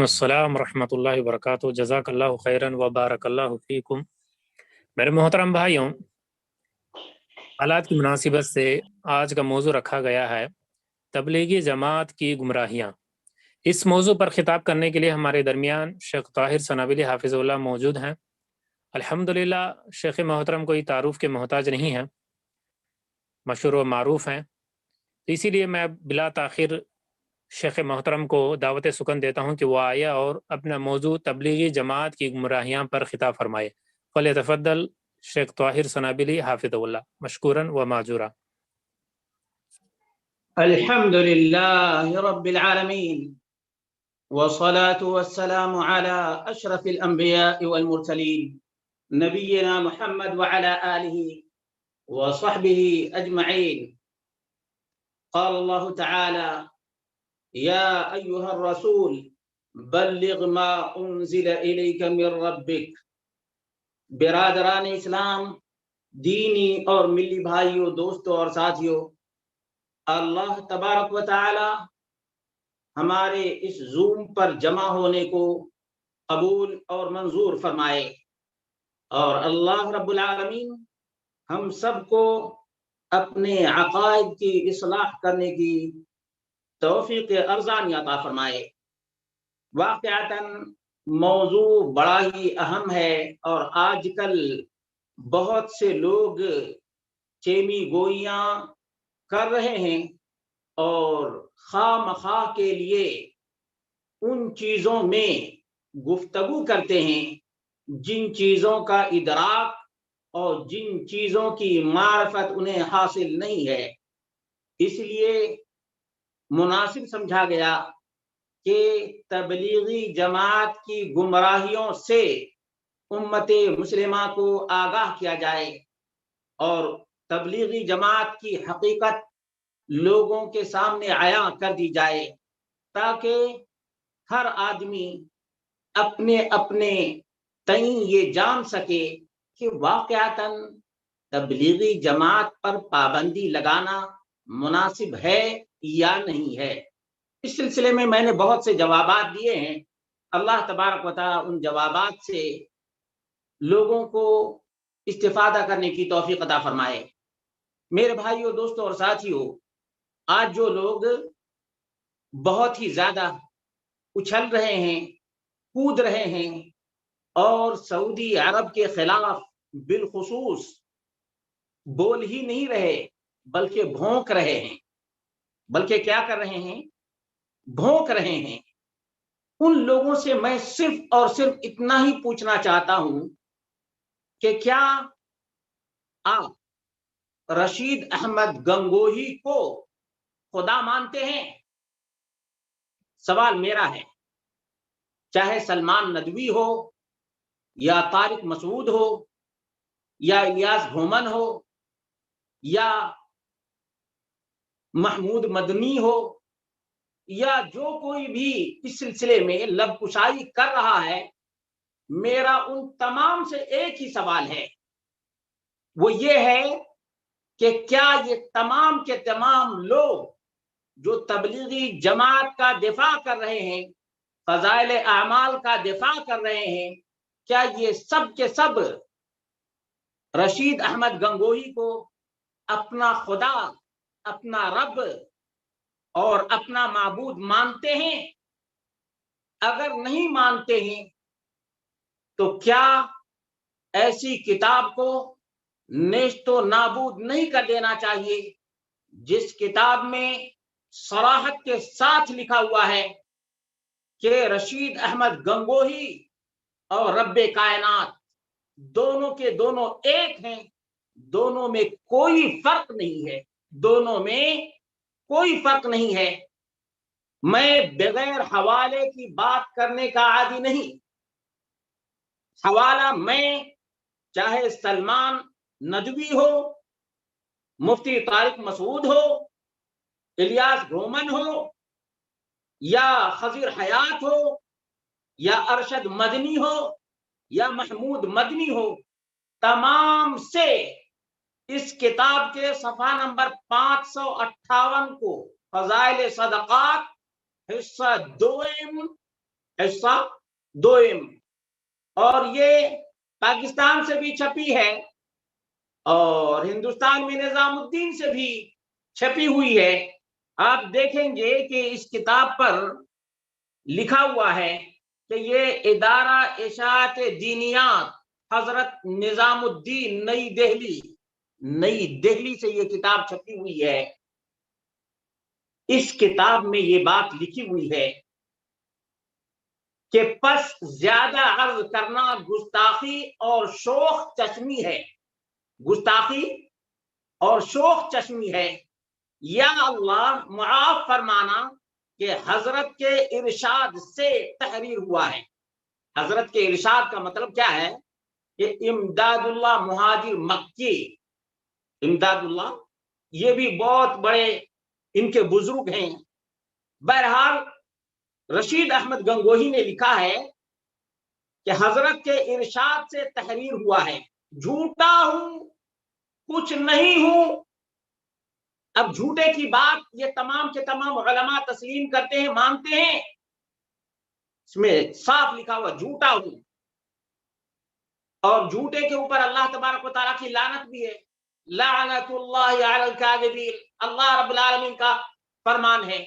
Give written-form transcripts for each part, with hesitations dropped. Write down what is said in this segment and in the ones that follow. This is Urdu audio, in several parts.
السلام ورحمۃ اللہ وبرکاتہ۔ جزاک اللہ خیرن و بارک اللہ فیکم۔ میرے محترم بھائیوں، حالات کی مناسبت سے آج کا موضوع رکھا گیا ہے تبلیغی جماعت کی گمراہیاں۔ اس موضوع پر خطاب کرنے کے لیے ہمارے درمیان شیخ طاہر سنابلی حافظ اللہ موجود ہیں۔ الحمدللہ شیخ محترم کوئی تعارف کے محتاج نہیں ہیں، مشہور و معروف ہیں، اسی لیے میں بلا تاخیر شیخ محترم کو دعوت سکن دیتا ہوں کہ وہ آئے اور اپنا موضوع تبلیغی جماعت کی گمراہیاں پر خطاب فرمائے۔ فلیتفضل شیخ طاہر سنابلی حافظ اللہ مشکورا و معجورا۔ الحمد لله رب العالمين والصلاة والسلام على أشرف الأنبياء والمرسلين نبينا محمد وعلى آله وصحبه أجمعين. قال الله تعالى: يا أيها الرسول بلغ ما أنزل إليك من ربك. برادران اسلام، دینی اور ملی بھائیوں، دوستوں اور ساتھیوں، اللہ تبارک و تعالی ہمارے اس زوم پر جمع ہونے کو قبول اور منظور فرمائے، اور اللہ رب العالمین ہم سب کو اپنے عقائد کی اصلاح کرنے کی توفیق ارزانی عطا فرمائے۔ واقعتاً موضوع بڑا ہی اہم ہے، اور آج کل بہت سے لوگ چیمی گوئیاں کر رہے ہیں اور خواہ مخواہ کے لیے ان چیزوں میں گفتگو کرتے ہیں جن چیزوں کا ادراک اور جن چیزوں کی معرفت انہیں حاصل نہیں ہے۔ اس لیے مناسب سمجھا گیا کہ تبلیغی جماعت کی گمراہیوں سے امت مسلمہ کو آگاہ کیا جائے اور تبلیغی جماعت کی حقیقت لوگوں کے سامنے عیاں کر دی جائے، تاکہ ہر آدمی اپنے اپنے تئیں یہ جان سکے کہ واقعتاً تبلیغی جماعت پر پابندی لگانا مناسب ہے یا نہیں ہے۔ اس سلسلے میں نے بہت سے جوابات دیے ہیں۔ اللہ تبارک و تعالی ان جوابات سے لوگوں کو استفادہ کرنے کی توفیق عطا فرمائے۔ میرے بھائیوں، دوستوں اور ساتھیوں، آج جو لوگ بہت ہی زیادہ اچھل رہے ہیں، کود رہے ہیں اور سعودی عرب کے خلاف بالخصوص بول ہی نہیں رہے بلکہ بھونک رہے ہیں، بلکہ کیا کر رہے ہیں؟ بھونک رہے ہیں، ان لوگوں سے میں صرف اور صرف اتنا ہی پوچھنا چاہتا ہوں کہ کیا آپ رشید احمد گنگوہی کو خدا مانتے ہیں؟ سوال میرا ہے۔ چاہے سلمان ندوی ہو یا طارق مسعود ہو یا الیاس گھومن ہو یا محمود مدنی ہو یا جو کوئی بھی اس سلسلے میں لب کشائی کر رہا ہے، میرا ان تمام سے ایک ہی سوال ہے، وہ یہ ہے کہ کیا یہ تمام کے تمام لوگ جو تبلیغی جماعت کا دفاع کر رہے ہیں، فضائل اعمال کا دفاع کر رہے ہیں، کیا یہ سب کے سب رشید احمد گنگوہی کو اپنا خدا، اپنا رب اور اپنا معبود مانتے ہیں؟ اگر نہیں مانتے ہیں تو کیا ایسی کتاب کو نیست و نابود نہیں کر دینا چاہیے جس کتاب میں صراحت کے ساتھ لکھا ہوا ہے کہ رشید احمد گنگوہی اور رب کائنات دونوں کے دونوں ایک ہیں، دونوں میں کوئی فرق نہیں ہے، دونوں میں کوئی فرق نہیں ہے۔ میں بغیر حوالے کی بات کرنے کا عادی نہیں۔ حوالہ میں چاہے سلمان ندوی ہو، مفتی طارق مسعود ہو، الیاس گھومن ہو یا خضر حیات ہو یا ارشد مدنی ہو یا محمود مدنی ہو، تمام سے اس کتاب کے صفحہ نمبر 558 کو فضائل صدقات حصہ دوم حصہ دوئم، اور یہ پاکستان سے بھی چھپی ہے اور ہندوستان میں نظام الدین سے بھی چھپی ہوئی ہے۔ آپ دیکھیں گے کہ اس کتاب پر لکھا ہوا ہے کہ یہ ادارہ اشاعت دینیات حضرت نظام الدین نئی دہلی سے یہ کتاب چھپی ہوئی ہے۔ اس کتاب میں یہ بات لکھی ہوئی ہے کہ پس زیادہ عرض کرنا گستاخی اور شوخ چشمی ہے، گستاخی اور شوخ چشمی ہے، یا اللہ معاف فرمانا کہ حضرت کے ارشاد سے تحریر ہوا ہے۔ حضرت کے ارشاد کا مطلب کیا ہے کہ امداد اللہ مہاجر مکی، امداد اللہ یہ بھی بہت بڑے ان کے بزرگ ہیں۔ بہرحال رشید احمد گنگوہی نے لکھا ہے کہ حضرت کے ارشاد سے تحریر ہوا ہے، جھوٹا ہوں کچھ نہیں ہوں۔ اب جھوٹے کی بات یہ تمام کے تمام علماء تسلیم کرتے ہیں، مانتے ہیں، اس میں صاف لکھا ہوا جھوٹا ہوں، اور جھوٹے کے اوپر اللہ تبارک و تعالیٰ کی لعنت بھی ہے، لعنت اللہ علی الکاذبین، اللہ رب العالمین کا فرمان ہے۔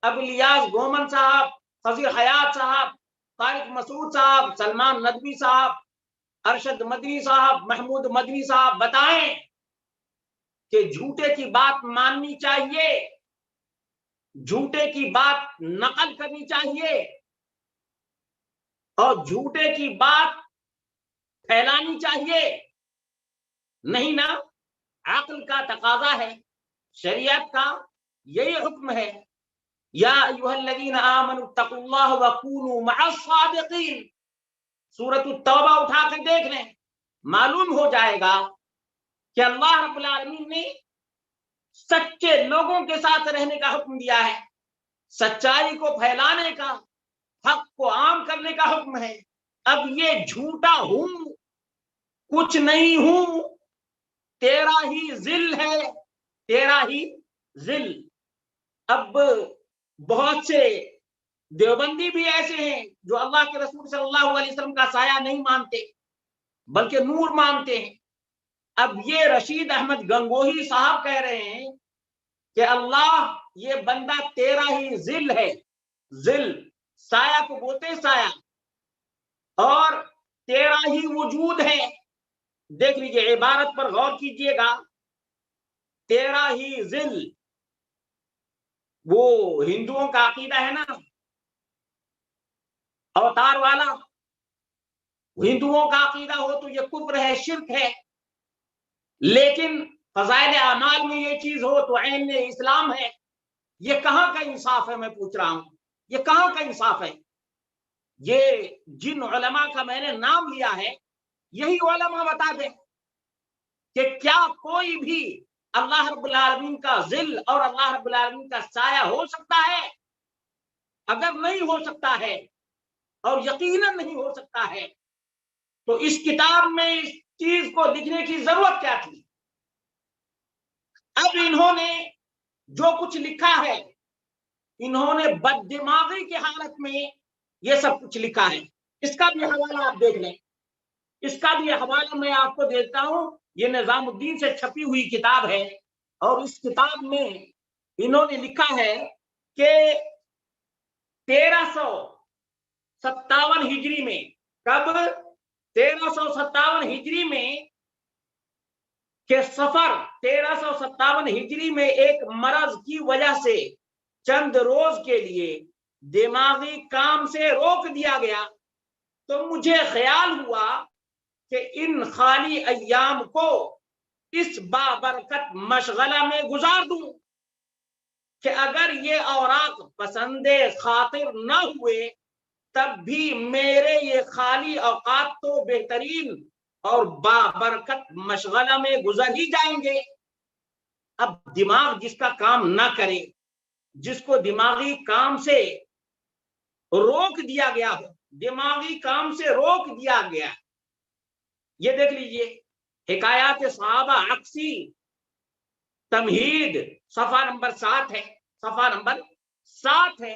اب الیاس گومن صاحب، خضر حیات صاحب، طارق مسعود صاحب، سلمان ندوی صاحب، ارشد مدنی صاحب، محمود مدنی صاحب بتائیں کہ جھوٹے کی بات ماننی چاہیے، جھوٹے کی بات نقل کرنی چاہیے، اور جھوٹے کی بات پھیلانی چاہیے نہیں نا؟ عقل کا تقاضا ہے، شریعت کا یہی حکم ہے، یا ایھا الذین آمنوا اتقوا اللہ وکونوا مع الصادقین۔ سورۃ التوبہ اٹھا کر دیکھ لیں، معلوم ہو جائے گا کہ اللہ رب العالمین نے سچے لوگوں کے ساتھ رہنے کا حکم دیا ہے، سچائی کو پھیلانے کا، حق کو عام کرنے کا حکم ہے۔ اب یہ جھوٹا ہوں کچھ نہیں ہوں، تیرا ہی ذل ہے، تیرا ہی ذل۔ اب بہت سے دیوبندی بھی ایسے ہیں جو اللہ کے رسول صلی اللہ علیہ وسلم کا سایہ نہیں مانتے بلکہ نور مانتے ہیں۔ اب یہ رشید احمد گنگوہی صاحب کہہ رہے ہیں کہ اللہ یہ بندہ تیرا ہی ذل ہے، ذل سایہ کو بولتے ہیں سایہ، اور تیرا ہی وجود ہے۔ دیکھ لیجئے عبارت پر غور کیجئے گا، تیرا ہی ذل، وہ ہندوؤں کا عقیدہ ہے نا اوتار والا، ہندوؤں کا عقیدہ ہو تو یہ کفر ہے، شرک ہے، لیکن فضائل اعمال میں یہ چیز ہو تو عین اسلام ہے۔ یہ کہاں کا انصاف ہے؟ میں پوچھ رہا ہوں، یہ کہاں کا انصاف ہے؟ یہ جن علماء کا میں نے نام لیا ہے یہی علماء بتا دیں کہ کیا کوئی بھی اللہ رب العالمین کا ذل اور اللہ رب العالمین کا سایہ ہو سکتا ہے؟ اگر نہیں ہو سکتا ہے اور یقیناً نہیں ہو سکتا ہے تو اس کتاب میں اس چیز کو لکھنے کی ضرورت کیا تھی؟ اب انہوں نے جو کچھ لکھا ہے، انہوں نے بد دماغی کی حالت میں یہ سب کچھ لکھا ہے۔ اس کا بھی حوالہ آپ دیکھ لیں، اس کا بھی حوالہ میں آپ کو دیتا ہوں، یہ نظام الدین سے چھپی ہوئی کتاب ہے، اور اس کتاب میں انہوں نے لکھا ہے کہ 1357 ہجری میں، کب؟ 1357 ہجری میں کہ سفر 1357 ہجری میں ایک مرض کی وجہ سے چند روز کے لیے دماغی کام سے روک دیا گیا، تو مجھے خیال ہوا کہ ان خالی ایام کو اس بابرکت مشغلہ میں گزار دوں کہ اگر یہ اوراق پسند خاطر نہ ہوئے تب بھی میرے یہ خالی اوقات تو بہترین اور بابرکت مشغلہ میں گزر ہی جائیں گے۔ اب دماغ جس کا کام نہ کرے، جس کو دماغی کام سے روک دیا گیا ہو، دماغی کام سے روک دیا گیا، یہ دیکھ لیجئے حکایات صحابہ عکسی تمہید صفحہ نمبر 7 ہے، صفحہ نمبر 7 ہے،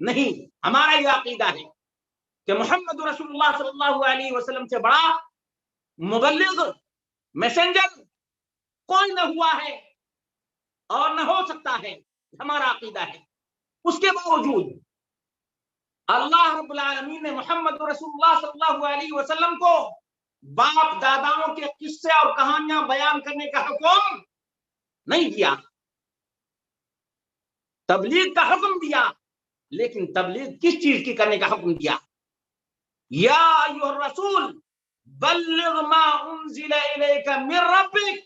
نہیں، ہمارا یہ عقیدہ ہے کہ محمد رسول اللہ صلی اللہ علیہ وسلم سے بڑا مبلغ، میسنجر کوئی نہ ہوا ہے اور نہ ہو سکتا ہے، ہمارا عقیدہ ہے۔ اس کے باوجود اللہ رب العالمین نے محمد رسول اللہ صلی اللہ علیہ وسلم کو باپ داداؤں کے قصے اور کہانیاں بیان کرنے کا حکم نہیں دیا، تبلیغ کا حکم دیا، لیکن تبلیغ کس چیز کی کرنے کا حکم دیا؟ یا ایھا الرسول بلغ ما انزل الیک من ربک،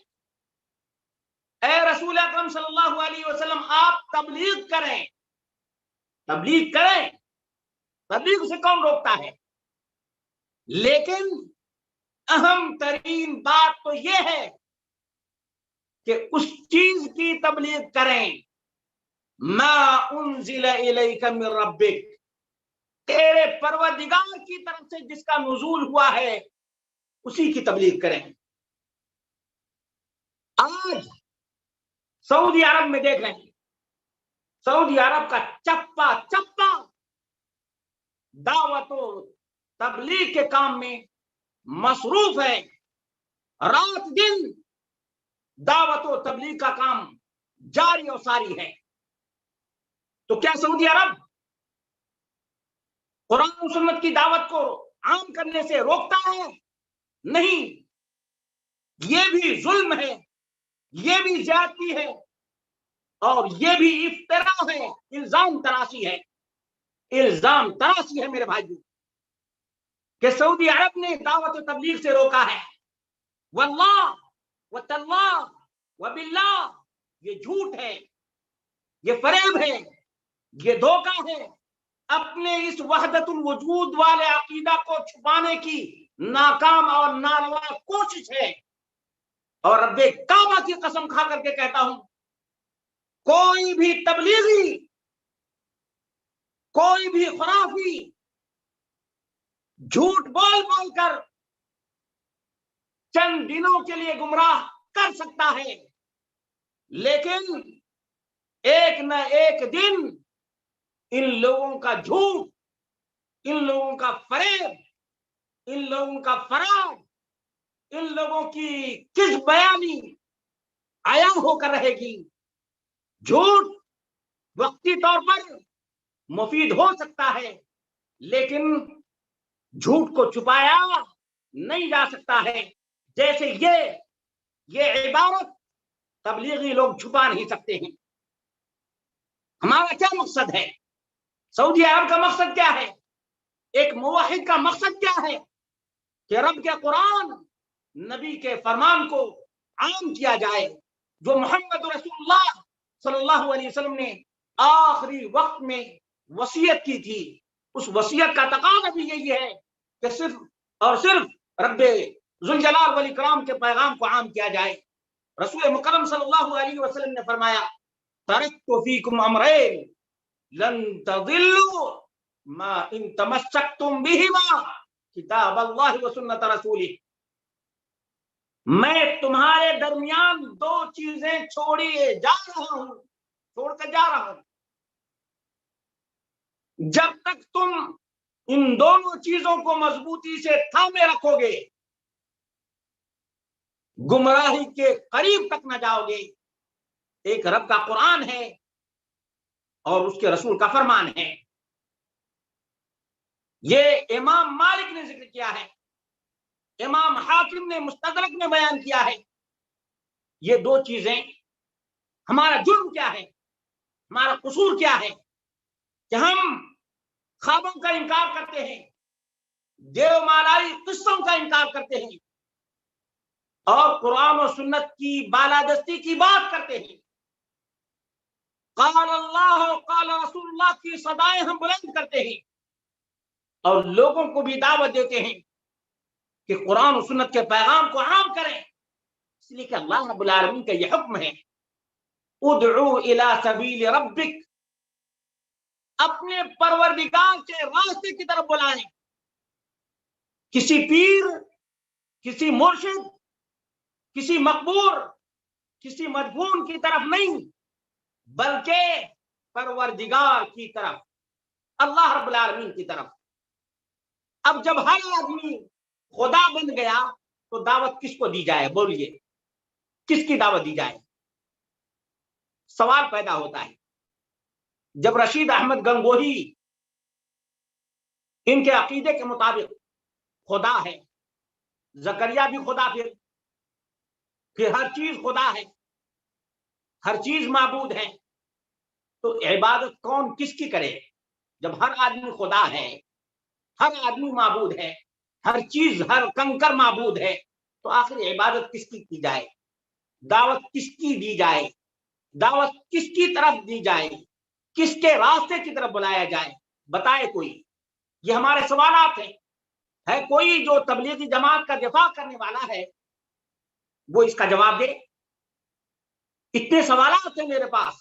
اے رسول اکرم صلی اللہ علیہ وسلم آپ تبلیغ کریں، تبلیغ کریں، تبلیغ سے کون روکتا ہے؟ لیکن اہم ترین بات تو یہ ہے کہ اس چیز کی تبلیغ کریں ما انزل الیک من ربک، تیرے پروردگار کی طرف سے جس کا نزول ہوا ہے اسی کی تبلیغ کریں۔ آج سعودی عرب میں دیکھ رہے ہیں، سعودی عرب کا چپا چپا دعوت و تبلیغ کے کام میں مصروف ہے، رات دن دعوت و تبلیغ کا کام جاری و ساری ہے۔ تو کیا سعودی عرب قرآن و سنت کی دعوت کو عام کرنے سے روکتا ہے؟ نہیں، یہ بھی ظلم ہے، یہ بھی زیادتی ہے، اور یہ بھی افتراء ہے، الزام تراشی ہے، الزام تراشی ہے میرے بھائیو، کہ سعودی عرب نے دعوت و تبلیغ سے روکا ہے۔ واللہ وتاللہ وباللہ یہ جھوٹ ہے، یہ فریب ہے، یہ دھوکہ ہے، اپنے اس وحدت الوجود والے عقیدہ کو چھپانے کی ناکام اور ناروا کوشش ہے۔ اور رب کعبہ کی قسم کھا کر کے کہتا ہوں، کوئی بھی تبلیغی، کوئی بھی خرافی جھوٹ بول بول کر چند دنوں کے لیے گمراہ کر سکتا ہے، لیکن ایک نہ ایک دن ان لوگوں کا جھوٹ، ان لوگوں کا فریب، ان لوگوں کا فراڈ، ان لوگوں کی کس بیانی عیاں ہو کر رہے گی۔ جھوٹ وقتی طور پر مفید ہو سکتا ہے، لیکن جھوٹ کو چھپایا نہیں جا سکتا ہے، جیسے یہ عبارت تبلیغی لوگ چھپا نہیں سکتے ہیں۔ ہمارا کیا مقصد ہے؟ سعودی عرب کا مقصد کیا ہے؟ ایک موحد کا مقصد کیا ہے؟ کہ رب کے قرآن، نبی کے فرمان کو عام کیا جائے، جو محمد رسول اللہ صلی اللہ علیہ وسلم نے آخری وقت میں وصیت کی تھی۔ اس وصیت کا تقاضا بھی یہی ہے کہ صرف اور صرف رب ذوالجلال والاکرام کے پیغام کو عام کیا جائے۔ رسول مکرم صلی اللہ علیہ وسلم نے فرمایا، ترکت فیکم امرین لن تضلوا ما ان تمسکتم بہما کتاب اللہ و سنت رسولہ، میں تمہارے درمیان دو چیزیں چھوڑیے جا رہا ہوں، چھوڑ کر جا رہا ہوں، جب تک تم ان دونوں چیزوں کو مضبوطی سے تھامے رکھو گے، گمراہی کے قریب تک نہ جاؤ گے۔ ایک رب کا قرآن ہے اور اس کے رسول کا فرمان ہے۔ یہ امام مالک نے ذکر کیا ہے، امام حاکم نے مستدرک میں بیان کیا ہے۔ یہ دو چیزیں، ہمارا جرم کیا ہے، ہمارا قصور کیا ہے کہ ہم خوابوں کا انکار کرتے ہیں، دیو مالائی قصوں کا انکار کرتے ہیں، اور قرآن و سنت کی بالادستی کی بات کرتے ہیں۔ قال اللہ قال رسول اللہ کی صدائیں ہم بلند کرتے ہیں، اور لوگوں کو بھی دعوت دیتے ہیں کہ قرآن و سنت کے پیغام کو عام کریں، اس لیے کہ اللہ رب العالمین کا یہ حکم ہے، ادعو الی سبیل ربک، اپنے پروردگار کے راستے کی طرف بلائیں، کسی پیر، کسی مرشد، کسی مقبور، کسی مدفون کی طرف نہیں، بلکہ پروردگار کی طرف۔ اللہ رب العالمین کی طرف۔ اب جب ہر آدمی خدا بن گیا تو دعوت کس کو دی جائے؟ بولیے، کس کی دعوت دی جائے؟ سوال پیدا ہوتا ہے۔ جب رشید احمد گنگوہی ان کے عقیدے کے مطابق خدا ہے، زکریا بھی خدا، پھر ہر چیز خدا ہے، ہر چیز معبود ہے، تو عبادت کون کس کی کرے؟ جب ہر آدمی خدا ہے، ہر آدمی معبود ہے، ہر چیز، ہر کنکر معبود ہے، تو آخر عبادت کس کی جائے؟ دعوت کس کی دی جائے؟ دعوت کس کی طرف دی جائے؟ کس کے راستے کی طرف بلایا جائے؟ بتائے کوئی۔ یہ ہمارے سوالات ہیں۔ ہے کوئی جو تبلیغی جماعت کا دفاع کرنے والا ہے وہ اس کا جواب دے؟ اتنے سوالات ہیں میرے پاس،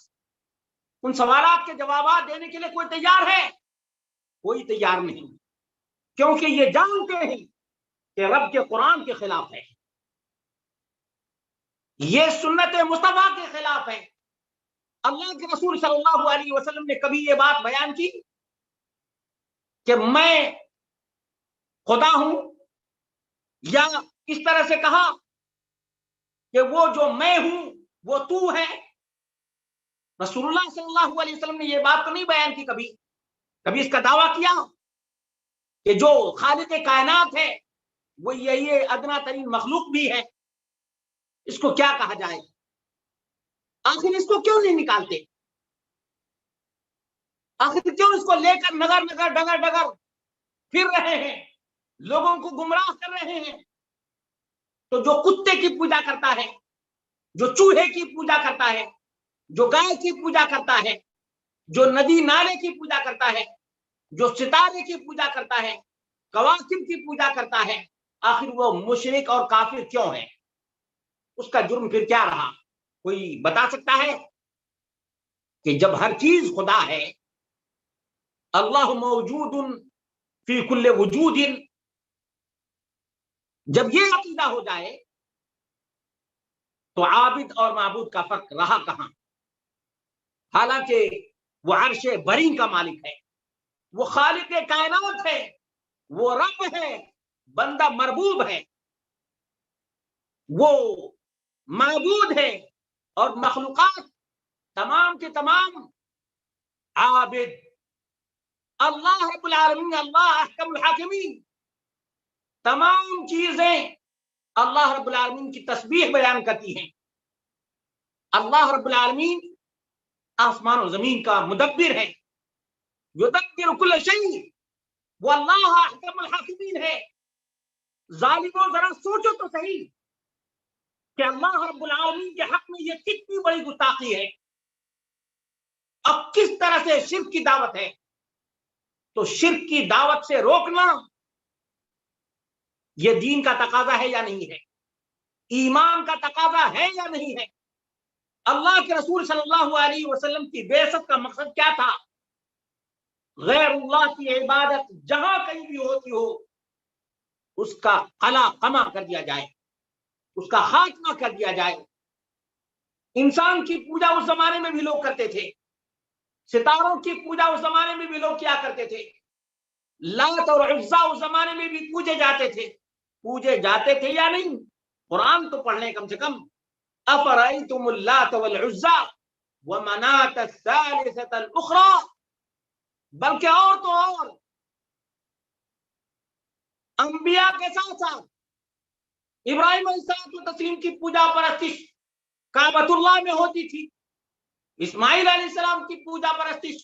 ان سوالات کے جوابات دینے کے لیے کوئی تیار ہے؟ کوئی تیار نہیں، کیونکہ یہ جانتے ہیں کہ رب کے قرآن کے خلاف ہے، یہ سنت مصطفیٰ کے خلاف ہے۔ اللہ کے رسول صلی اللہ علیہ وسلم نے کبھی یہ بات بیان کی کہ میں خدا ہوں، یا اس طرح سے کہا کہ وہ جو میں ہوں وہ تو ہے؟ رسول اللہ صلی اللہ علیہ وسلم نے یہ بات تو نہیں بیان کی کبھی اس کا دعویٰ کیا کہ جو خالق کائنات ہے وہ یہ ادنا ترین مخلوق بھی ہے، اس کو کیا کہا جائے؟ آخر اس کو کیوں نہیں نکالتے؟ آخر کیوں اس کو لے کر نگر نگر ڈگر ڈگر پھر رہے ہیں، لوگوں کو گمراہ کر رہے ہیں؟ تو جو کتے کی پوجا کرتا ہے، جو چوہے کی پوجا کرتا ہے، جو گائے کی پوجا کرتا ہے، جو ندی نالے کی پوجا کرتا ہے، جو ستارے کی پوجا کرتا ہے، کواکب کی پوجا کرتا ہے، آخر وہ مشرک اور کافر کیوں ہے؟ اس کا جرم پھر کیا رہا؟ کوئی بتا سکتا ہے؟ کہ جب ہر چیز خدا ہے، اللہ موجود فی کل وجود، جب یہ عقیدہ ہو جائے تو عابد اور معبود کا فرق رہا کہاں؟ حالانکہ وہ عرش بری کا مالک ہے، وہ خالق کائنات ہے، وہ رب ہے، بندہ مربوب ہے، وہ معبود ہے، اور مخلوقات تمام کے تمام عابد۔ اللہ رب العالمین، اللہ احکم الحاکمین، تمام چیزیں اللہ رب العالمین کی تسبیح بیان کرتی ہیں۔ اللہ رب العالمین آسمان و زمین کا مدبر ہے، یدبر کل شیء، وہ اللہ احکم الحاکمین ہے۔ ظالموں ذرا سوچو تو صحیح کہ اللہ رب العالمین کے حق میں یہ کتنی بڑی گستاخی ہے۔ اب کس طرح سے شرک کی دعوت ہے، تو شرک کی دعوت سے روکنا یہ دین کا تقاضا ہے یا نہیں ہے؟ ایمان کا تقاضا ہے یا نہیں ہے؟ اللہ کے رسول صلی اللہ علیہ وسلم کی بعثت کا مقصد کیا تھا؟ غیر اللہ کی عبادت جہاں کہیں بھی ہوتی ہو اس کا قلع قمع کر دیا جائے، اس کا خاتمہ کر دیا جائے۔ انسان کی پوجا اس زمانے میں بھی لوگ کرتے تھے، ستاروں کی پوجا اس زمانے میں بھی لوگ کیا کرتے تھے، لات اور عزا اس زمانے میں بھی پوجے جاتے تھے یا نہیں؟ قرآن تو پڑھ لیں کم سے کم۔ افرأیتم اللات والعزا ومناة الثالثة الاخرى، بلکہ اور تو اور انبیاء کے ساتھ ساتھ ابراہیم علیہ السلام کی پوجا پرستش کعبۃ اللہ میں ہوتی تھی، اسماعیل علیہ السلام کی پوجا پرستش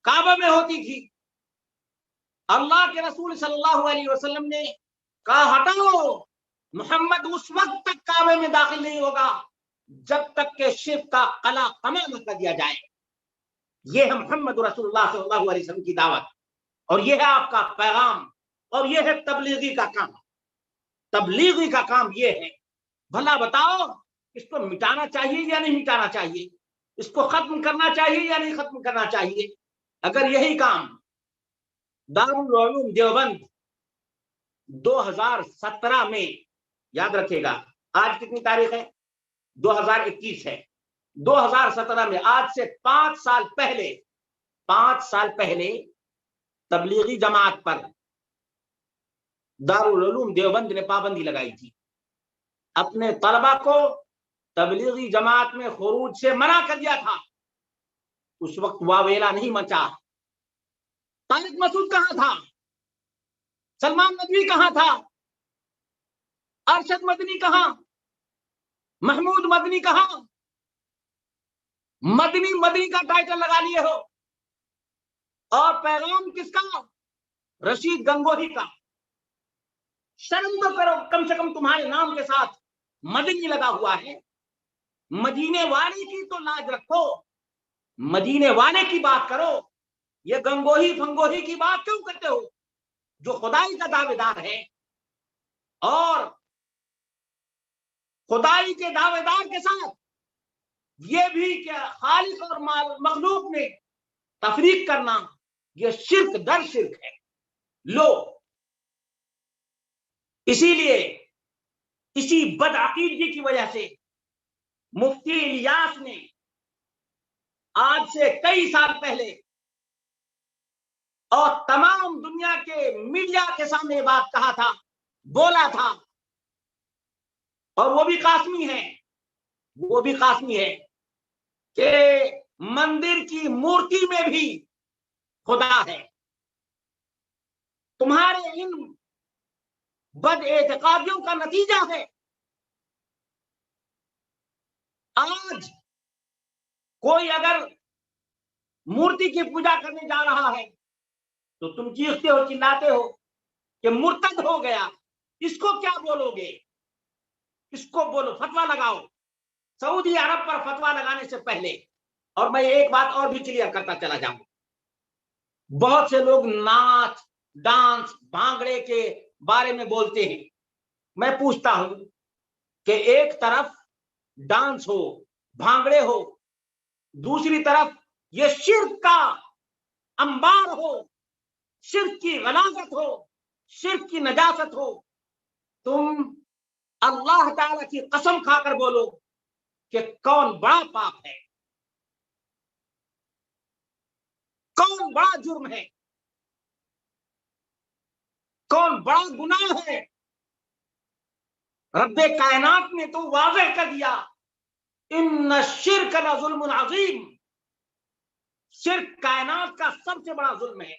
کعبہ میں ہوتی تھی۔ اللہ کے رسول صلی اللہ علیہ وسلم نے کہا ہٹاؤ، محمد اس وقت تک کعبے میں داخل نہیں ہوگا جب تک کہ شرک کا قلع قمع نہ کر دیا جائے۔ یہ ہے محمد رسول اللہ صلی اللہ علیہ وسلم کی دعوت، اور یہ ہے آپ کا پیغام، اور یہ ہے تبلیغی کا کام۔ تبلیغی کا کام یہ ہے، بھلا بتاؤ اس کو مٹانا چاہیے یا نہیں مٹانا چاہیے، اس کو ختم کرنا چاہیے یا نہیں ختم کرنا چاہیے۔ اگر یہی کام دارالعلوم دیوبند 2017 میں، یاد رکھیے گا آج کتنی تاریخ ہے؟ 2021 ہے۔ 2017 میں، آج سے 5 سال پہلے تبلیغی جماعت پر دارالعلوم دیوبند نے پابندی لگائی تھی، اپنے طلبہ کو تبلیغی جماعت میں خروج سے منع کر دیا تھا۔ اس وقت واویلا نہیں مچا۔ طارق مسعود کہاں تھا؟ سلمان ندوی کہاں تھا؟ ارشد مدنی کہاں؟ محمود مدنی کہاں؟ مدنی کا ٹائٹل لگا لیے ہو، اور پیغام کس کا؟ رشید گنگوہی کا۔ شرم تو کرو، کم سے کم تمہارے نام کے ساتھ مدنی لگا ہوا ہے۔ مدینے والے کی تو لاج رکھو، مدینے والے کی بات کرو۔ یہ گنگوہی فنگوہی کی بات کیوں کرتے ہو؟ جو خدائی کا دعوے دار ہے، اور خدائی کے دعوے دار کے ساتھ یہ بھی کہ خالق اور مخلوق میں تفریق کرنا، یہ شرک در شرک ہے۔ لو، اسی لیے اسی بدعقیدگی کی وجہ سے مفتی الیاس نے آج سے کئی سال پہلے اور تمام دنیا کے میڈیا کے سامنے یہ بات کہا تھا، بولا تھا، اور وہ بھی قاسمی ہے کہ مندر کی مورتی میں بھی خدا ہے۔ تمہارے ان بد اعتقادیوں کا نتیجہ ہے آج کوئی اگر مورتی کی پوجا کرنے جا رہا ہے تو تم چیختے ہو، چلاتے ہو کہ مرتد ہو گیا۔ اس کو کیا بولو گے؟ اس کو بولو، فتویٰ لگاؤ۔ سعودی عرب پر فتویٰ لگانے سے پہلے، اور میں ایک بات اور بھی کلیئر کرتا چلا جاؤں، بہت سے لوگ ناچ، ڈانس، بھانگڑے کے بارے میں بولتے ہیں۔ میں پوچھتا ہوں کہ ایک طرف ڈانس ہو، بھانگڑے ہو، دوسری طرف یہ شرک کا انبار ہو، شرک کی غلاظت ہو، شرک کی نجاست ہو، تم اللہ تعالی کی قسم کھا کر بولو کہ کون بڑا پاپ ہے، کون بڑا جرم ہے، کون بڑا گناہ ہے۔ رب کائنات نے تو واضح کر دیا، ان الشرک لظلم عظیم، شرک کائنات کا سب سے بڑا ظلم ہے۔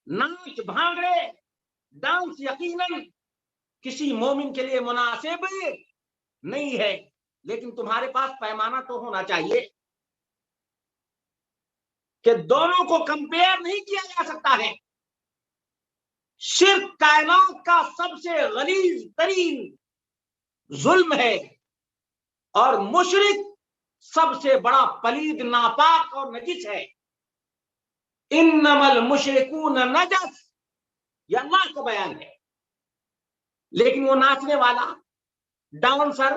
ناچ، بھانگڑے، ڈانس یقیناً کسی مومن کے لیے مناسب نہیں ہے، لیکن تمہارے پاس پیمانہ تو ہونا چاہیے کہ دونوں کو کمپیئر نہیں کیا جا سکتا ہے۔ شرک کائنات کا سب سے غلیظ ترین ظلم ہے، اور مشرک سب سے بڑا پلید، ناپاک اور نجس ہے۔ انما المشرکون نجس، یہ اللہ کا بیان ہے۔ لیکن وہ ناچنے والا، ڈانسر،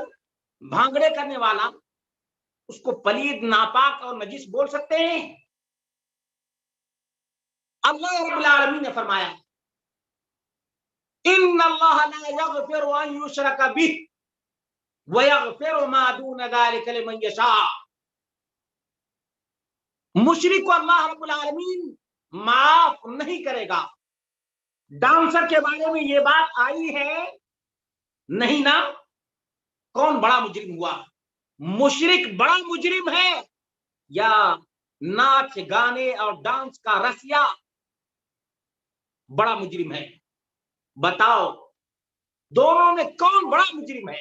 بھانگڑے کرنے والا، اس کو پلید، ناپاک اور نجس بول سکتے ہیں؟ اللہ رب العالمین نے فرمایا، ان اللہ لا یغفر ان یشرک بہ ویغفر ما دون ذلک لمن یشاء۔ مشرک کو اللہ رب العالمین معاف نہیں کرے گا۔ ڈانسر کے بارے میں یہ بات آئی ہے نہیں نا؟ کون بڑا مجرم ہوا؟ مشرک بڑا مجرم ہے یا ناچ، گانے اور ڈانس کا رسیا بڑا مجرم ہے؟ بتاؤ، دونوں میں کون بڑا مجرم ہے؟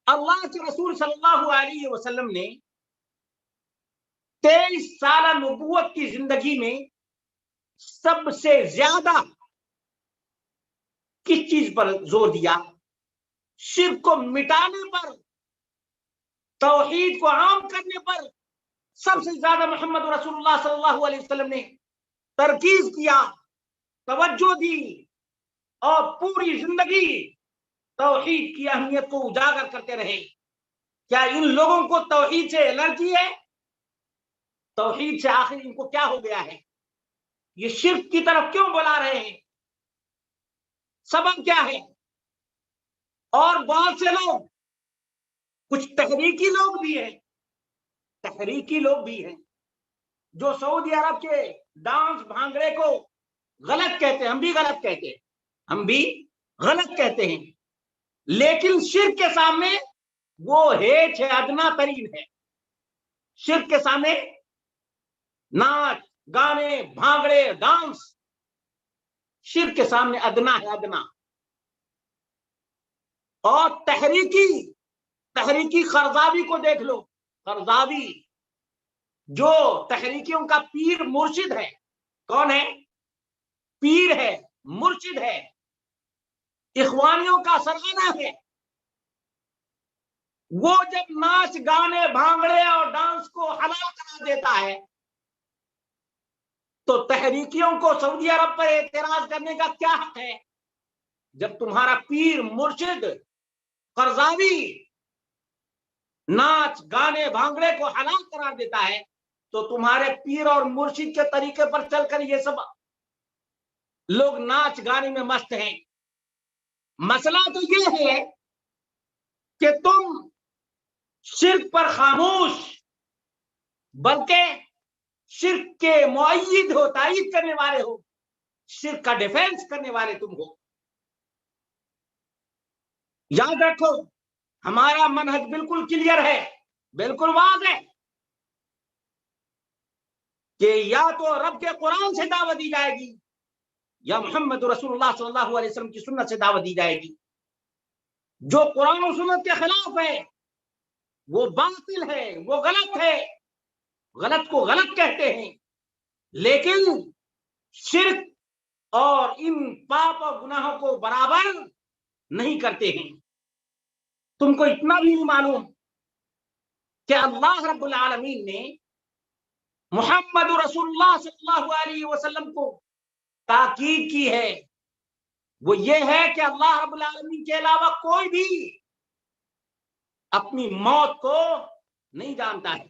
اللہ کے رسول صلی اللہ علیہ وسلم نے 23 سالہ نبوت کی زندگی میں سب سے زیادہ کس چیز پر زور دیا؟ شرک کو مٹانے پر، توحید کو عام کرنے پر سب سے زیادہ محمد رسول اللہ صلی اللہ علیہ وسلم نے ترکیز کیا، توجہ دی، اور پوری زندگی توحید کی اہمیت کو اجاگر کرتے رہے۔ کیا ان لوگوں کو توحید سے الرجی ہے؟ توحید سے آخر ان کو کیا ہو گیا ہے؟ یہ شرک کی طرف کیوں بلا رہے ہیں؟ سبب کیا ہے؟ اور بہت سے لوگ، کچھ تحریکی لوگ بھی ہیں، جو سعودی عرب کے ڈانس بھانگڑے کو غلط کہتے ہیں، ہم بھی غلط کہتے ہیں، ہم بھی غلط کہتے ہیں، لیکن شرک کے سامنے وہ ہیچ ہے، ادنا ترین ہے۔ شرک کے سامنے ناچ گانے بھانگڑے ڈانس شرک کے سامنے ادنا ہے، ادنا۔ اور تحریکی قرضاوی کو دیکھ لو، قرضاوی جو تحریکیوں کا پیر مرشد ہے، کون ہے؟ پیر ہے، مرشد ہے، اخوانیوں کا سرغنہ ہے۔ وہ جب ناچ گانے بھانگڑے اور ڈانس کو حلال کرا دیتا ہے تو تحریکیوں کو سعودی عرب پر اعتراض کرنے کا کیا حق ہے؟ جب تمہارا پیر مرشد قرضاوی ناچ گانے بھانگڑے کو حلال قرار دیتا ہے تو تمہارے پیر اور مرشد کے طریقے پر چل کر یہ سب لوگ ناچ گانے میں مست ہیں۔ مسئلہ تو یہ ہے کہ تم شرک پر خاموش، بلکہ شرک کے مؤید ہو، تائید کرنے والے ہو، شرک کا ڈیفینس کرنے والے تم ہو۔ یاد رکھو ہمارا منہج بالکل کلیئر ہے، بالکل واضح، کہ یا تو رب کے قرآن سے دعوت دی جائے گی یا محمد رسول اللہ صلی اللہ علیہ وسلم کی سنت سے دعوت دی جائے گی۔ جو قرآن و سنت کے خلاف ہے وہ باطل ہے، وہ غلط ہے، غلط کو غلط کہتے ہیں، لیکن شرک اور ان پاپ اور گناہوں کو برابر نہیں کرتے ہیں۔ تم کو اتنا بھی نہیں معلوم کہ اللہ رب العالمین نے محمد رسول اللہ صلی اللہ علیہ وسلم کو تاکید کی ہے، وہ یہ ہے کہ اللہ رب العالمین کے علاوہ کوئی بھی اپنی موت کو نہیں جانتا ہے۔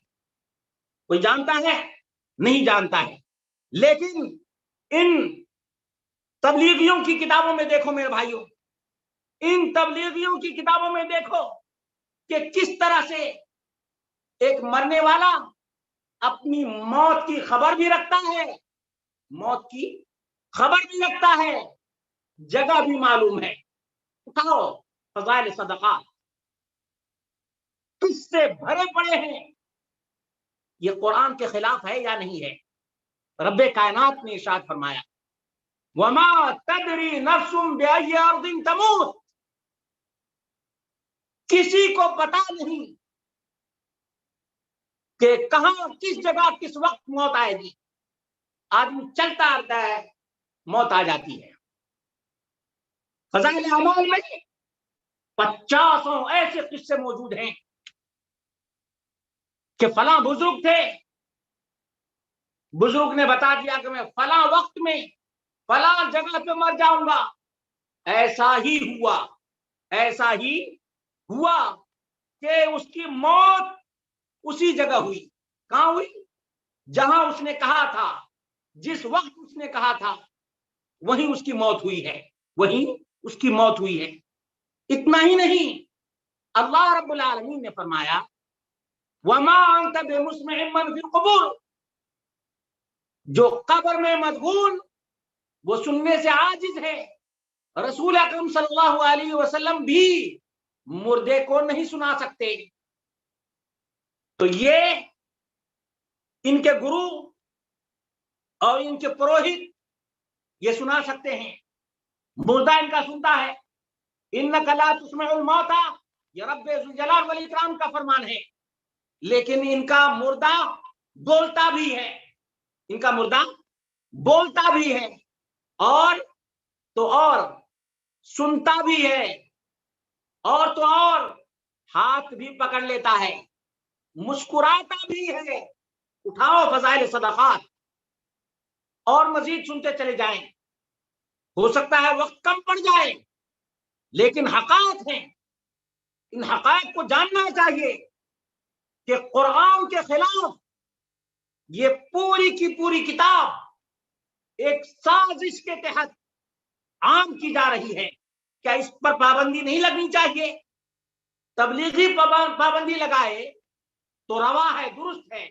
کوئی جانتا ہے؟ نہیں جانتا ہے۔ لیکن ان تبلیغیوں کی کتابوں میں دیکھو میرے بھائیوں، ان تبلیغیوں کی کتابوں میں دیکھو کہ کس طرح سے ایک مرنے والا اپنی موت کی خبر بھی رکھتا ہے، موت کی خبر بھی رکھتا ہے، جگہ بھی معلوم ہے۔ اٹھاؤ فضائل صدقات، کس سے بھرے پڑے ہیں۔ یہ قرآن کے خلاف ہے یا نہیں ہے؟ رب کائنات نے ارشاد فرمایا وما تدری نفس بأي أرض تموت، کسی کو پتا نہیں کہ کہاں کس جگہ کس وقت موت آئے گی۔ آدمی چلتا آتا ہے، موت آ جاتی ہے۔ فضائل اعمال میں 50 ایسے قصے موجود ہیں کہ فلاں بزرگ تھے، بزرگ نے بتا دیا کہ میں فلاں وقت میں فلاں جگہ پہ مر جاؤں گا۔ ایسا ہی ہوا، ایسا ہی ہوا کہ اس کی موت اسی جگہ ہوئی۔ کہاں ہوئی؟ جہاں اس نے کہا تھا، جس وقت اس نے کہا تھا وہیں اس کی موت ہوئی ہے، وہیں اس کی موت ہوئی ہے۔ اتنا ہی نہیں، اللہ رب العالمین نے فرمایا وما انت بمسمع من فی القبور، جو قبر میں مدفون وہ سننے سے عاجز ہے۔ رسول اکرم صلی اللہ علیہ وسلم بھی مردے کو نہیں سنا سکتے۔ تو یہ ان کے گرو اور ان کے پروہت یہ سنا سکتے ہیں، مردہ ان کا سنتا ہے۔ انک لا تسمع الموتى، یہ رب ذوالجلال والاکرام کا فرمان ہے، لیکن ان کا مردہ بولتا بھی ہے، ان کا مردہ بولتا بھی ہے، اور تو اور سنتا بھی ہے، اور تو اور ہاتھ بھی پکڑ لیتا ہے، مسکراتا بھی ہے۔ اٹھاؤ فضائل صدقات اور مزید سنتے چلے جائیں، ہو سکتا ہے وقت کم پڑ جائے، لیکن حقائق ہیں، ان حقائق کو جاننا چاہیے کہ قرآن کے خلاف یہ پوری کی پوری کتاب ایک سازش کے تحت عام کی جا رہی ہے۔ کیا اس پر پابندی نہیں لگنی چاہیے؟ تبلیغی پابندی لگائے تو روا ہے، درست ہے،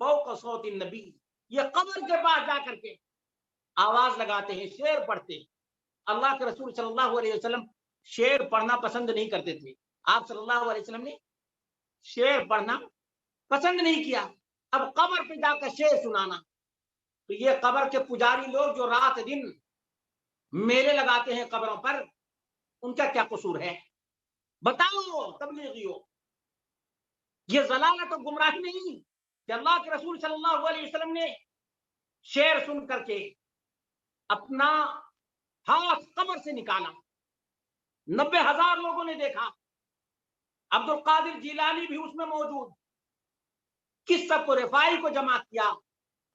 فوق صوت النبی، یہ قبر کے پاس جا کر کے آواز لگاتے ہیں، شعر پڑھتے ہیں۔ اللہ کے رسول صلی اللہ علیہ وسلم شعر پڑھنا پسند نہیں کرتے تھے، آپ صلی اللہ علیہ وسلم نے شعر پڑھنا پسند نہیں کیا، اب قبر پہ جا کر شعر سنانا۔ تو یہ قبر کے پجاری لوگ جو رات دن میلے لگاتے ہیں قبروں پر، ان کا کیا قصور ہے؟ بتاؤ تبلیغیوں، یہ ضلالت اور گمراہی نہیں کہ اللہ کے رسول صلی اللہ علیہ وسلم نے شعر سن کر کے اپنا ہاتھ قبر سے نکالا، 90,000 لوگوں نے دیکھا، عبد القادر جیلانی بھی اس میں موجود، کس سب کو؟ رفاعی کو جمع کیا،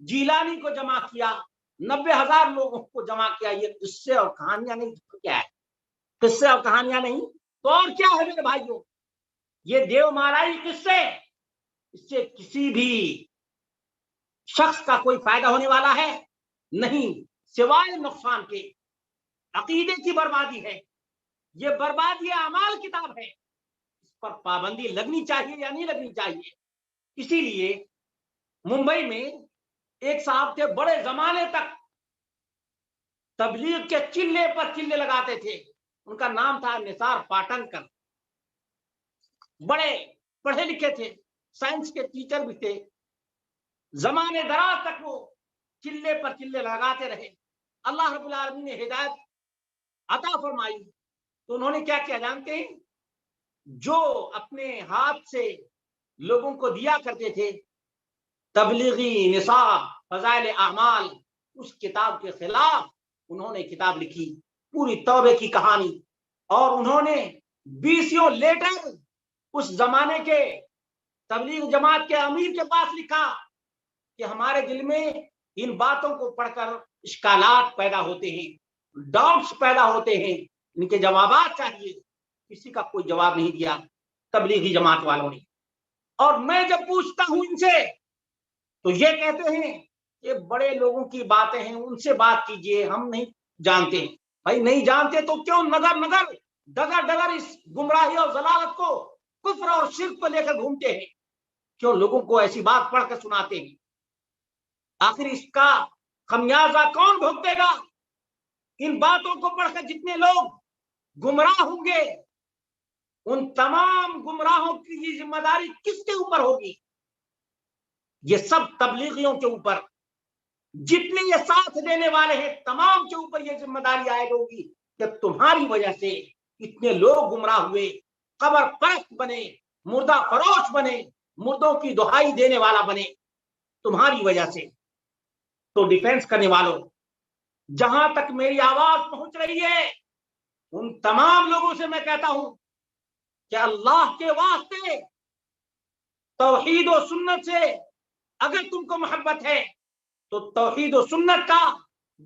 جیلانی کو جمع کیا، 90,000 لوگوں کو جمع کیا۔ یہ قصے اور کہانیاں نہیں تو کیا ہے؟ قصے اور کہانیاں نہیں تو اور کیا ہے میرے بھائیوں؟ یہ دیو مالائی قصے، اس سے کسی بھی شخص کا کوئی فائدہ ہونے والا ہے نہیں، سوائے نقصان کے۔ عقیدے کی بربادی ہے، یہ بربادی اعمال کتاب ہے، اس پر پابندی لگنی چاہیے یا نہیں لگنی چاہیے؟ اسی لیے ممبئی میں ایک صاحب تھے، بڑے زمانے تک تبلیغ کے چلے پر چلے لگاتے تھے، ان کا نام تھا نثار پاٹنکر، بڑے پڑھے لکھے تھے، سائنس کے ٹیچر بھی تھے، زمانے دراز تک وہ چلے پر چلے لگاتے رہے۔ اللہ رب العالمین نے ہدایت عطا فرمائی تو انہوں نے کیا کیا جانتے ہیں؟ جو اپنے ہاتھ سے لوگوں کو دیا کرتے تھے تبلیغی نصاب فضائل اعمال، اس کتاب کے خلاف انہوں نے کتاب لکھی، پوری توبے کی کہانی، اور انہوں نے 20 لیٹر اس زمانے کے تبلیغ جماعت کے امیر کے پاس لکھا کہ ہمارے دل میں ان باتوں کو پڑھ کر اشکالات پیدا ہوتے ہیں، ڈاؤٹس پیدا ہوتے ہیں، ان کے جوابات چاہیے۔ کسی کا کوئی جواب نہیں دیا تبلیغی جماعت والوں نے۔ اور میں جب پوچھتا ہوں ان سے تو یہ کہتے ہیں یہ بڑے لوگوں کی باتیں ہیں، ان سے بات کیجئے، ہم نہیں جانتے۔ بھائی نہیں جانتے تو کیوں نگر نگر ڈگر ڈگر اس گمراہی اور ضلالت کو، کفر اور شرک کو لے کر گھومتے ہیں؟ کیوں لوگوں کو ایسی بات پڑھ کر سناتے ہیں؟ آخر اس کا خمیازہ کون بھگتے گا؟ ان باتوں کو پڑھ کر جتنے لوگ گمراہ ہوں گے، ان تمام گمراہوں کی یہ ذمہ داری کس کے اوپر ہوگی؟ یہ سب تبلیغیوں کے اوپر، جتنے یہ ساتھ دینے والے ہیں تمام کے اوپر یہ ذمہ داری عائد ہوگی کہ تمہاری وجہ سے اتنے لوگ گمراہ ہوئے، قبر پرست بنے، مردہ فروش بنے، مردوں کی دہائی دینے والا بنے، تمہاری وجہ سے۔ تو ڈیفینس کرنے والوں، جہاں تک میری آواز پہنچ رہی ہے ان تمام لوگوں سے میں کہتا ہوں کہ اللہ کے واسطے توحید و سنت سے اگر تم کو محبت ہے تو توحید و سنت کا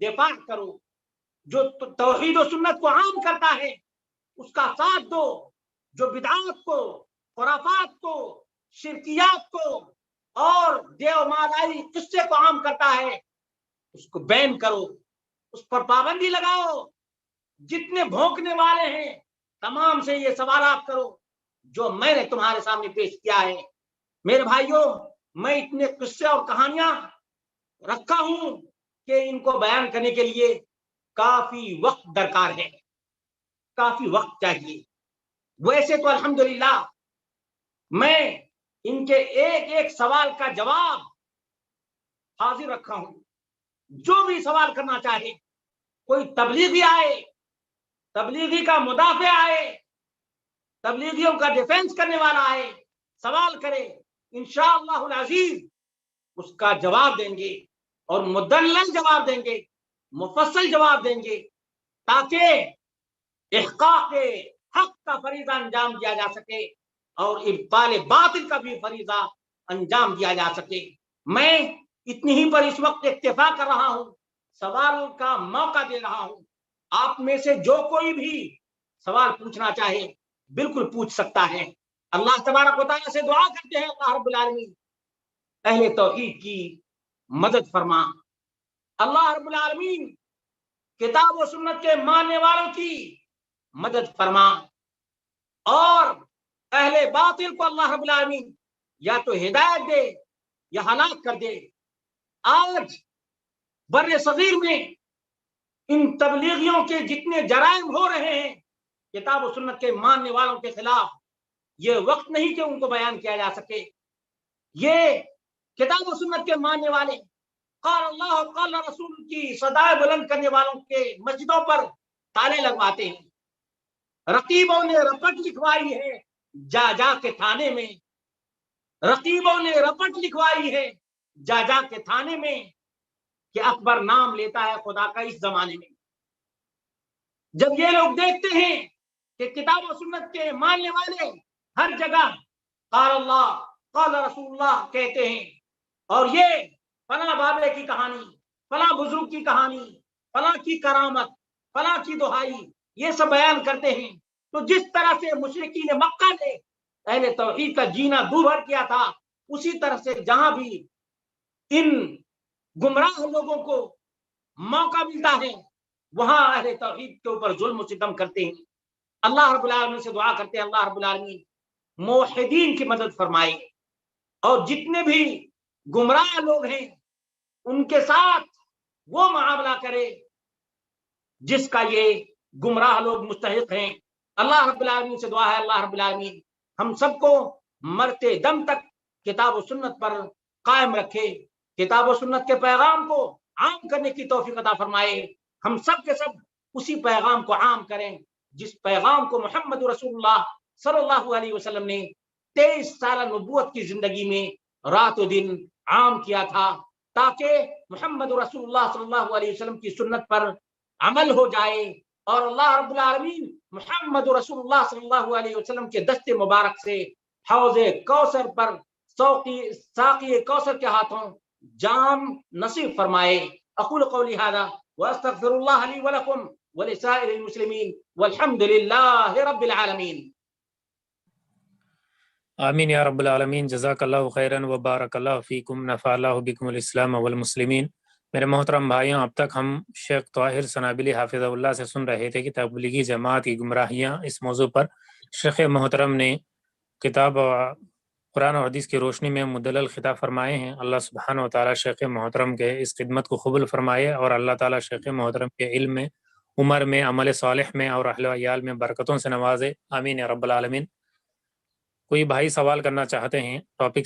دفاع کرو، جو توحید و سنت کو عام کرتا ہے اس کا ساتھ دو، جو بدعات کو، خرافات کو، شرکیات کو اور دیو مالائی قصے کو عام کرتا ہے اس کو بین کرو، اس پر پابندی لگاؤ۔ جتنے بھونکنے والے ہیں تمام سے یہ سوالات کرو جو میں نے تمہارے سامنے پیش کیا ہے۔ میرے بھائیوں، میں اتنے قصے اور کہانیاں رکھا ہوں کہ ان کو بیان کرنے کے لیے کافی وقت درکار ہے، کافی وقت چاہیے۔ ویسے تو الحمدللہ میں ان کے ایک ایک سوال کا جواب حاضر رکھا ہوں، جو بھی سوال کرنا چاہے، کوئی تبلیغی آئے، تبلیغی کا مدافع آئے، تبلیغیوں کا ڈیفینس کرنے والا آئے، سوال کرے، انشاءاللہ العزیز اس کا جواب دیں گے، اور مدلل جواب دیں گے، مفصل جواب دیں گے، تاکہ احقاق حق کا فریضہ انجام دیا جا سکے اور ابطال باطل کا بھی فریضہ انجام دیا جا سکے۔ میں اتنی ہی پر اس وقت اکتفا کر رہا ہوں، سوال کا موقع دے رہا ہوں۔ آپ میں سے جو کوئی بھی سوال پوچھنا چاہے بالکل پوچھ سکتا ہے۔ اللہ تبارک و تعالیٰ سے دعا کرتے ہیں اللہ رب العالمین اہل توحید کی مدد فرما، اللہ رب العالمین کتاب و سنت کے ماننے والوں کی مدد فرما، اور اہل باطل کو اللہ رب العالمین یا تو ہدایت دے یا ہلاک کر دے۔ آج بر صغیر میں ان تبلیغیوں کے جتنے جرائم ہو رہے ہیں کتاب و سنت کے ماننے والوں کے خلاف، یہ وقت نہیں کہ ان کو بیان کیا جا سکے۔ یہ کتاب و سنت کے ماننے والے قال اللہ قال رسول کی صدائے بلند کرنے والوں کے مسجدوں پر تالے لگواتے ہیں۔ رقیبوں نے رپٹ لکھوائی ہے جا جا کے تھانے میں، رقیبوں نے رپٹ لکھوائی ہے جا جا کے تھانے میں کہ اکبر نام لیتا ہے خدا کا اس زمانے میں۔ جب یہ لوگ دیکھتے ہیں کہ کتاب و سنت کے ماننے والے ہر جگہ قال اللہ قال رسول اللہ کہتے ہیں، اور یہ فلاں بابے کی کہانی، فلاں بزرگ کی کہانی، فلاں کی کرامت، فلاں کی دہائی، یہ سب بیان کرتے ہیں، تو جس طرح سے مشرکین مکہ نے اہل توحید کا جینا دوبھر کیا تھا، اسی طرح سے جہاں بھی ان گمراہ لوگوں کو موقع ملتا ہے وہاں اہل توحید کے اوپر ظلم و ستم کرتے ہیں۔ اللہ رب العالمین سے دعا کرتے ہیں اللہ رب العالمین موحدین کی مدد فرمائے، اور جتنے بھی گمراہ لوگ ہیں ان کے ساتھ وہ معاملہ کرے جس کا یہ گمراہ لوگ مستحق ہیں۔ اللہ رب العالمین سے دعا ہے اللہ رب العالمین ہم سب کو مرتے دم تک کتاب و سنت پر قائم رکھے، کتاب و سنت کے پیغام کو عام کرنے کی توفیق عطا فرمائے، ہم سب کے سب اسی پیغام کو عام کریں جس پیغام کو محمد رسول اللہ صلی اللہ علیہ وسلم نے 23 سالہ نبوت کی زندگی میں رات و دن عام کیا تھا، تاکہ محمد رسول اللہ صلی اللہ علیہ وسلم کی سنت پر عمل ہو جائے، اور اللہ رب العالمین محمد رسول اللہ صلی اللہ علیہ وسلم کے دست مبارک سے حوض کوثر پر ساقی کوثر کے ہاتھوں جام نصیب فرمائے۔ اقول قولی ھذا واستغفر اللہ لی ولکم ولسائر المسلمین والحمد للہ رب العالمین۔ آمین یا رب العالمین، جزاک اللہ خیرا و بارک اللہ فیکم، نفع اللہ بکم الاسلام والمسلمین۔ میرے محترم بھائیوں، اب تک ہم شیخ طاہر سنابلی حافظ اللہ سے سن رہے تھے کہ تبلیغی جماعت کی گمراہیاں، اس موضوع پر شیخ محترم نے کتاب قرآن اور حدیث کی روشنی میں مدلل خطاب فرمائے ہیں۔ اللہ سبحانہ و تعالیٰ شیخ محترم کے اس خدمت کو قبول فرمائے، اور اللہ تعالیٰ شیخ محترم کے علم میں، عمر میں، عمل صالح میں اور اہل و عیال میں برکتوں سے نوازے، آمین یا رب العالمین۔ کوئی بھائی سوال کرنا چاہتے ہیں ٹاپک